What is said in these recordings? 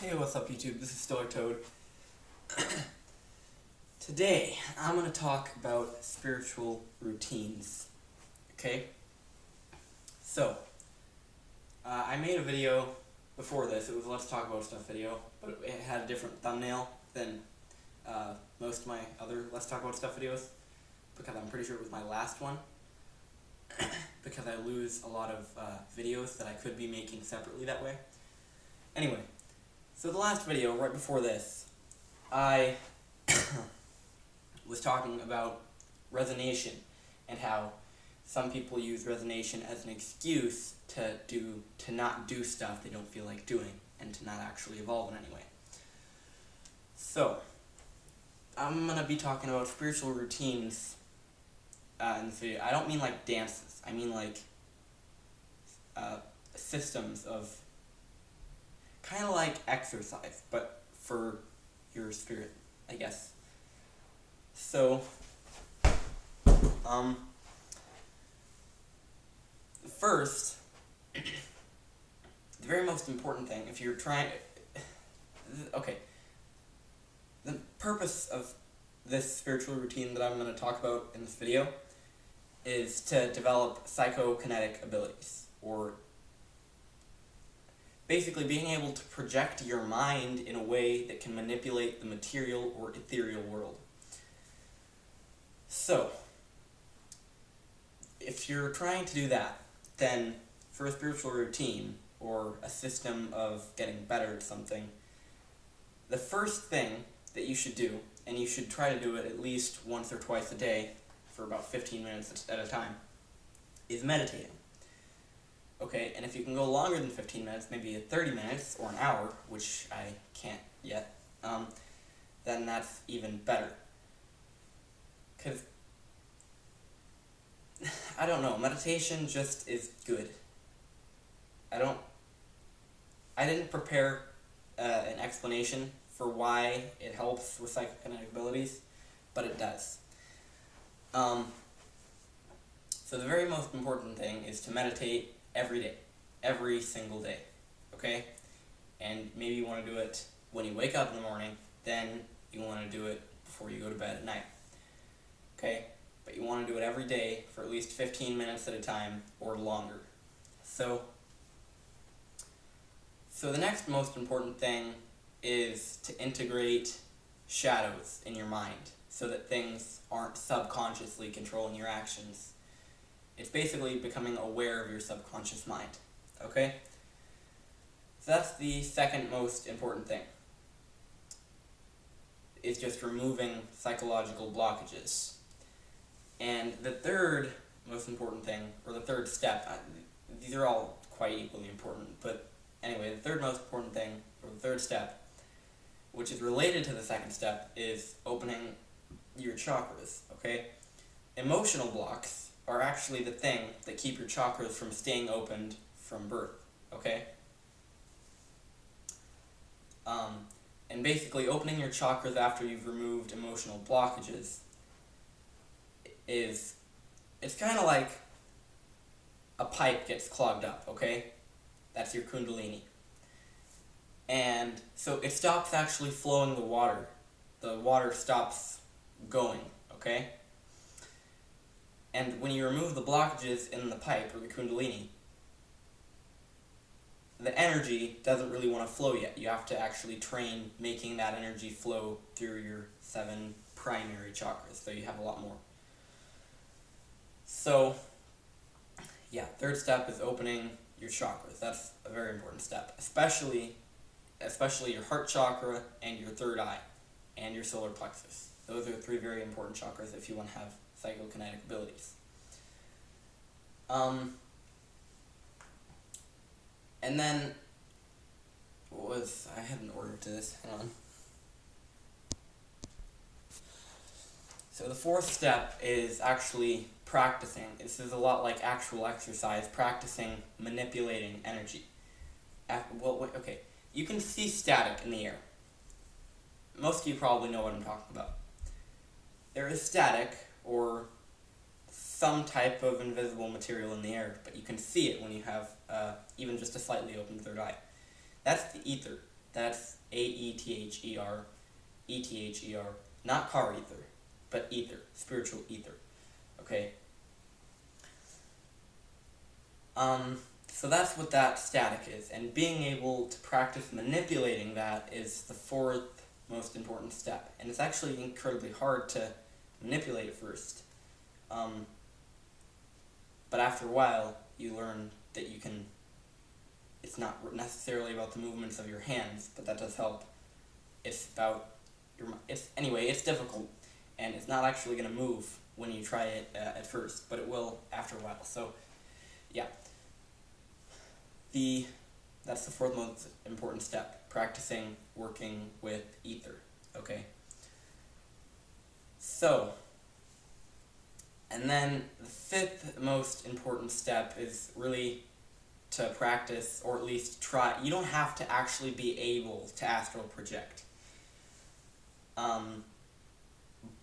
Hey, what's up YouTube? This is Stoic Toad. Today, I'm going to talk about spiritual routines. Okay? So, I made a video before this. It was a Let's Talk About Stuff video, but it had a different thumbnail than most of my other Let's Talk About Stuff videos, because I'm pretty sure it was my last one, because I lose a lot of videos that I could be making separately that way. Anyway, so the last video, right before this, I was talking about resonation and how some people use resonation as an excuse to not do stuff they don't feel like doing and to not actually evolve in any way. So, I'm going to be talking about spiritual routines in this video. I don't mean like dances. I mean like systems of kind of like exercise, but for your spirit, I guess. So, first, the very most important thing, if you're trying, okay, the purpose of this spiritual routine that I'm going to talk about in this video is to develop psychokinetic abilities, or basically being able to project your mind in a way that can manipulate the material or ethereal world. So, if you're trying to do that, then for a spiritual routine, or a system of getting better at something, the first thing that you should do, and you should try to do it at least once or twice a day for about 15 minutes at a time, is meditating. Okay, and if you can go longer than 15 minutes, maybe 30 minutes or an hour, which I can't yet, then that's even better. Because, I don't know, meditation just is good. I didn't prepare an explanation for why it helps with psychokinetic abilities, but it does. So the very most important thing is to meditate every day, every single day, okay? And maybe you want to do it when you wake up in the morning, then you want to do it before you go to bed at night, okay? But you want to do it every day for at least 15 minutes at a time or longer. So the next most important thing is to integrate shadows in your mind so that things aren't subconsciously controlling your actions. It's basically becoming aware of your subconscious mind, okay? So that's the second most important thing. It's just removing psychological blockages. And the third most important thing, or the third step, these are all quite equally important, but anyway, the third most important thing, or the third step, which is related to the second step, is opening your chakras, okay? Emotional blocks are actually the thing that keep your chakras from staying opened from birth, okay? And basically, opening your chakras after you've removed emotional blockages it's kind of like a pipe gets clogged up, okay? That's your kundalini. And so it stops actually flowing the water. The water stops going, okay? And when you remove the blockages in the pipe, or the kundalini, the energy doesn't really want to flow yet. You have to actually train making that energy flow through your 7 primary chakras, so you have a lot more. So, yeah, third step is opening your chakras. That's a very important step, especially your heart chakra and your third eye, and your solar plexus. Those are 3 very important chakras if you want to have psychokinetic abilities. And then, I had an order to this, hang on. So the fourth step is actually practicing. This is a lot like actual exercise, practicing manipulating energy. Okay, you can see static in the air. Most of you probably know what I'm talking about. There is static, or some type of invisible material in the air, but you can see it when you have even just a slightly open third eye. That's the ether. That's Aether, Ether, not car ether, but ether, spiritual ether. Okay. So that's what that static is, and being able to practice manipulating that is the fourth most important step, and it's actually incredibly hard to manipulate at first. But after a while, you learn that you can. It's not necessarily about the movements of your hands, but that does help. It's about it's difficult, and it's not actually going to move when you try it at first, but it will after a while. So, yeah. That's the fourth most important step, practicing working with ether, okay? So, and then the fifth most important step is really to practice, or at least try. You don't have to actually be able to astral project.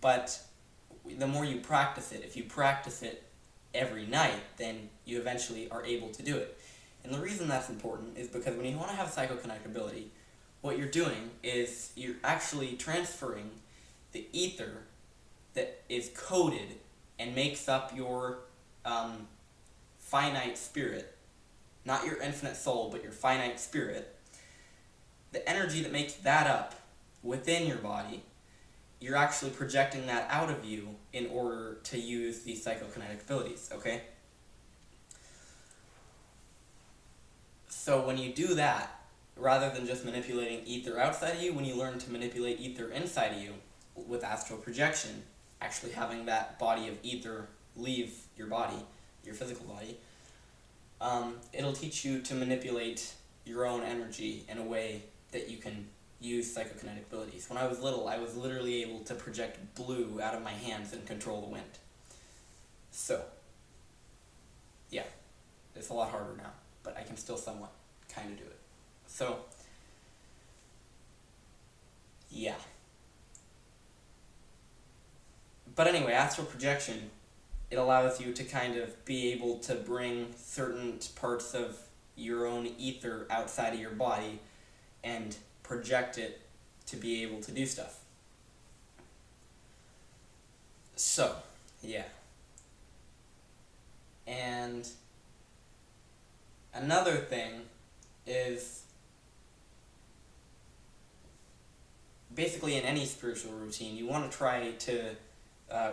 But the more you practice it, if you practice it every night, then you eventually are able to do it. And the reason that's important is because when you want to have psychokinetic ability, what you're doing is you're actually transferring the ether that is coded and makes up your finite spirit, not your infinite soul, but your finite spirit, the energy that makes that up within your body, you're actually projecting that out of you in order to use these psychokinetic abilities, okay? So when you do that, rather than just manipulating ether outside of you, when you learn to manipulate ether inside of you with astral projection, actually having that body of ether leave your body, your physical body, it'll teach you to manipulate your own energy in a way that you can use psychokinetic abilities. When I was little, I was literally able to project blue out of my hands and control the wind. So, yeah, it's a lot harder now, but I can still somewhat kind of do it. So, yeah. But anyway, astral projection, it allows you to kind of be able to bring certain parts of your own ether outside of your body and project it to be able to do stuff. So, yeah. And another thing is basically in any spiritual routine, you want to try to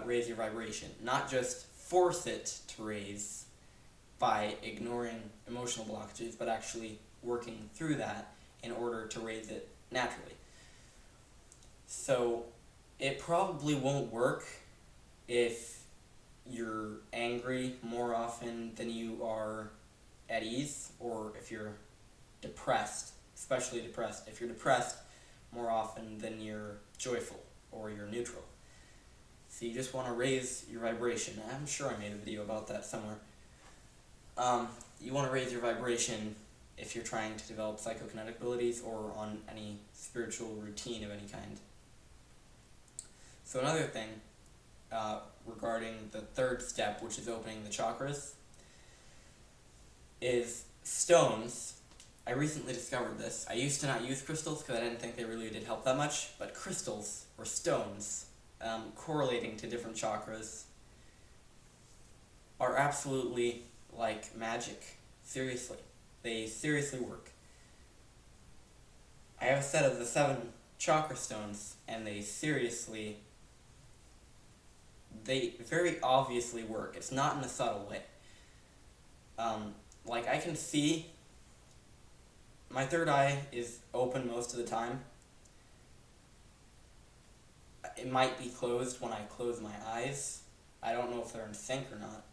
raise your vibration, not just force it to raise by ignoring emotional blockages, but actually working through that in order to raise it naturally. So it probably won't work if you're angry more often than you are at ease, or if you're depressed, especially depressed. If you're depressed more often than you're joyful or you're neutral. So you just want to raise your vibration. I'm sure I made a video about that somewhere. You want to raise your vibration if you're trying to develop psychokinetic abilities or on any spiritual routine of any kind. So another thing regarding the third step, which is opening the chakras, is stones. I recently discovered this. I used to not use crystals because I didn't think they really did help that much, but crystals, or stones, correlating to different chakras, are absolutely like magic. Seriously. They seriously work. I have a set of the 7 chakra stones, and they very obviously work. It's not in a subtle way. Like, I can see my third eye is open most of the time. It might be closed when I close my eyes. I don't know if they're in sync or not.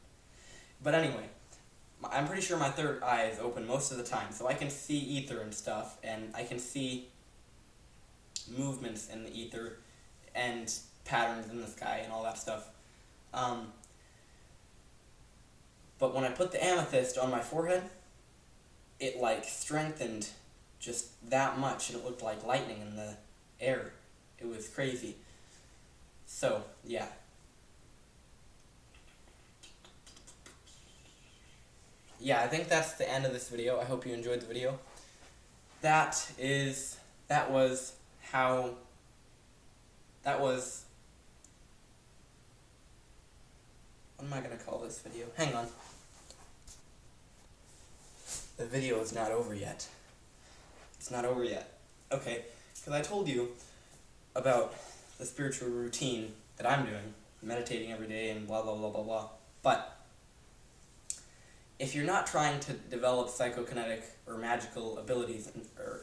But anyway, I'm pretty sure my third eye is open most of the time, so I can see ether and stuff, and I can see movements in the ether and patterns in the sky and all that stuff. But when I put the amethyst on my forehead, it like strengthened just that much, and it looked like lightning in the air. It was crazy. So, yeah. Yeah, I think that's the end of this video. I hope you enjoyed the video. That is that was how, what am I going to call this video? Hang on. The video is not over yet. It's not over yet. Okay, because I told you about the spiritual routine that I'm doing, meditating every day and blah, blah, blah, blah, blah. But if you're not trying to develop psychokinetic or magical abilities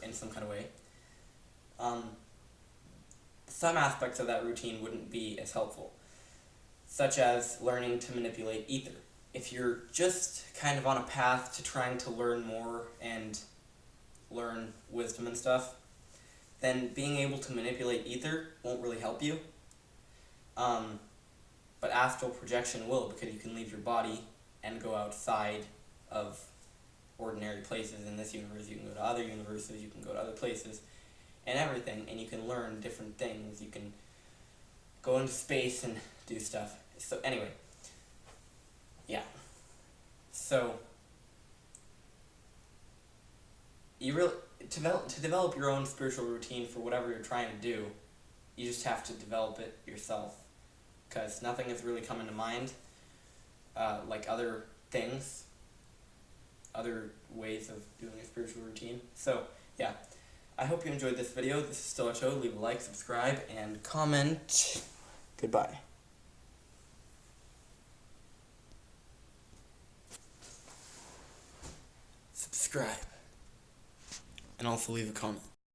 in some kind of way, some aspects of that routine wouldn't be as helpful, such as learning to manipulate ether. If you're just kind of on a path to trying to learn more and learn wisdom and stuff, then being able to manipulate ether won't really help you. But astral projection will, because you can leave your body and go outside of ordinary places in this universe. You can go to other universes, you can go to other places, and everything, and you can learn different things. You can go into space and do stuff. So anyway, yeah. So you really to develop your own spiritual routine for whatever you're trying to do, you just have to develop it yourself, because nothing is really coming to mind, like other things, other ways of doing a spiritual routine. So yeah, I hope you enjoyed this video. This is Still Show. Leave a like, subscribe, and comment. Goodbye. Subscribe. And also leave a comment.